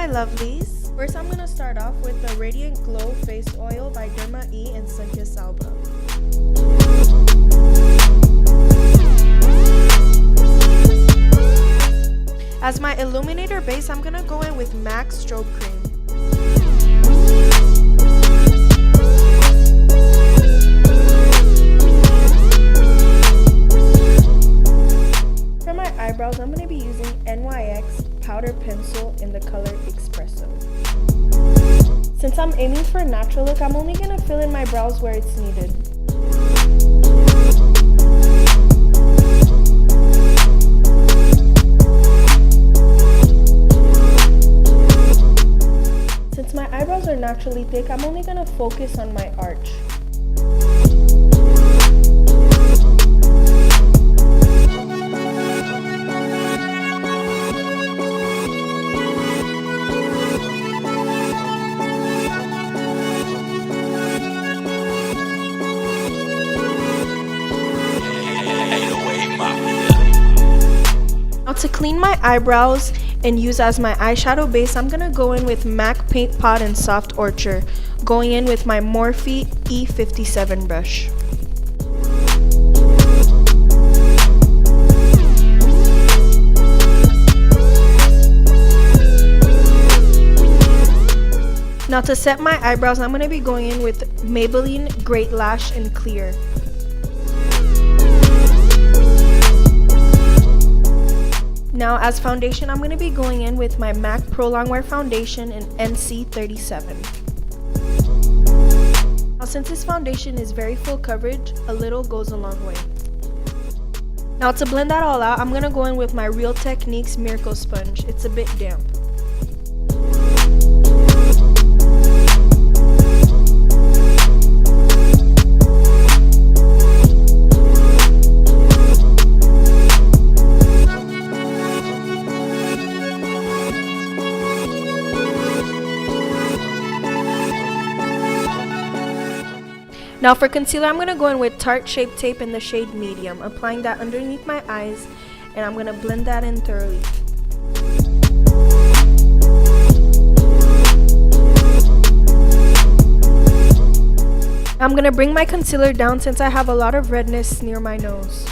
my lovelies. First, I'm going to start off with the Radiant Glow Face Oil by Derma E and Sunkiss Alba. As my illuminator base, I'm going to go in with MAC Strobe Cream. For my eyebrows, I'm going to be using NYX Powder Pencil in the color Espresso. Since I'm aiming for a natural look, I'm only going to fill in my brows where it's needed. Since my eyebrows are naturally thick, I'm only going to focus on my arch. Now to clean my eyebrows and use as my eyeshadow base, I'm going to go in with MAC Paint Pot and Soft Orchard, going in with my Morphe E57 brush. Now to set my eyebrows, I'm going to be going in with Maybelline Great Lash in Clear. Now as foundation, I'm going to be going in with my MAC Pro Longwear Foundation in NC37. Now since this foundation is very full coverage, a little goes a long way. Now to blend that all out, I'm going to go in with my Real Techniques Miracle Sponge. It's a bit damp. Now for concealer, I'm going to go in with Tarte Shape Tape in the shade Medium, applying that underneath my eyes, and I'm going to blend that in thoroughly. I'm going to bring my concealer down since I have a lot of redness near my nose.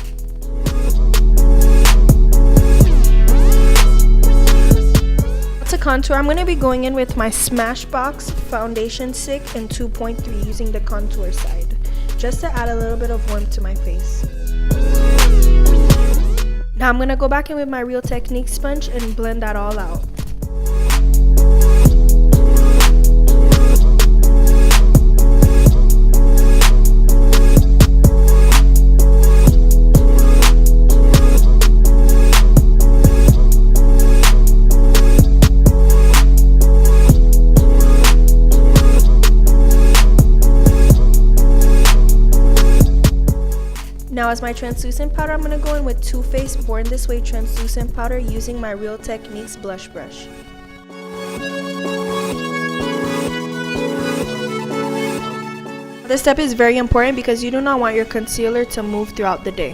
To contour, I'm going to be going in with my Smashbox Foundation Stick in 2.3 using the contour side, just to add a little bit of warmth to my face. Now I'm going to go back in with my Real Techniques sponge and blend that all out. Now as my translucent powder, I'm going to go in with Too Faced Born This Way translucent powder using my Real Techniques blush brush. This step is very important because you do not want your concealer to move throughout the day.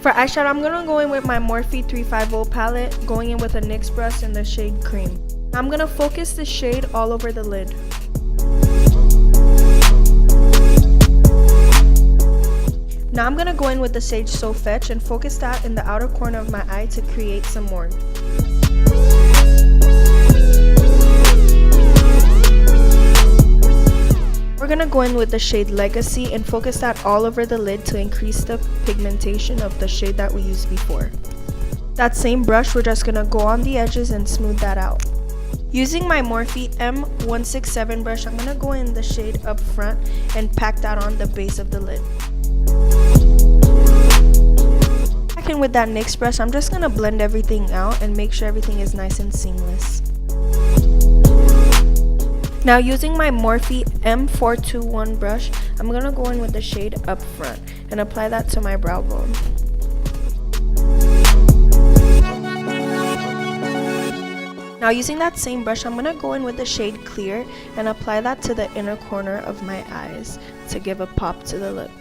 For eyeshadow, I'm going to go in with my Morphe 350 palette, going in with a NYX brush in the shade Cream. I'm going to focus the shade all over the lid. Now I'm going to go in with the Sage So Fetch and focus that in the outer corner of my eye to create some warmth. We're going to go in with the shade Legacy and focus that all over the lid to increase the pigmentation of the shade that we used before. That same brush, we're just going to go on the edges and smooth that out. Using my Morphe M167 brush, I'm going to go in the shade Up Front and pack that on the base of the lid. Back in with that NYX brush, I'm just going to blend everything out and make sure everything is nice and seamless. Now using my Morphe M421 brush, I'm going to go in with the shade Up Front and apply that to my brow bone. Now using that same brush, I'm going to go in with the shade Clear and apply that to the inner corner of my eyes to give a pop to the look.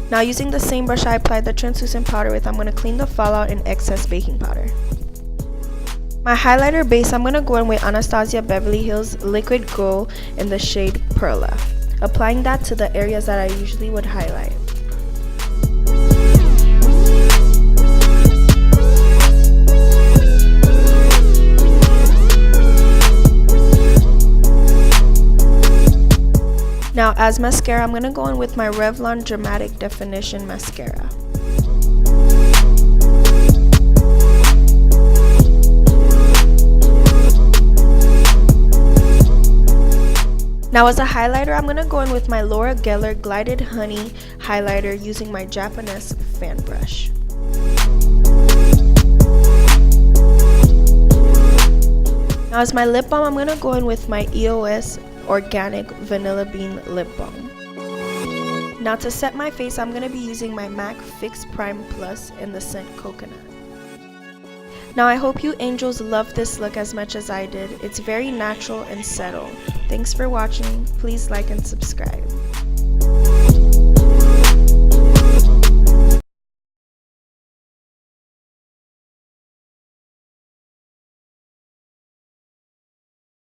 Now using the same brush I applied the translucent powder with, I'm going to clean the fallout and excess baking powder. My highlighter base, I'm going to go in with Anastasia Beverly Hills Liquid Gold in the shade Perla, applying that to the areas that I usually would highlight. Now as mascara, I'm going to go in with my Revlon Dramatic Definition Mascara. Now as a highlighter, I'm going to go in with my Laura Geller Glided Honey highlighter using my Japanese fan brush. Now as my lip balm, I'm going to go in with my EOS Organic Vanilla Bean Lip Balm. Now to set my face, I'm going to be using my MAC Fix Prime Plus in the scent Coconut. Now I hope you angels love this look as much as I did. It's very natural and subtle. Thanks for watching. Please like and subscribe.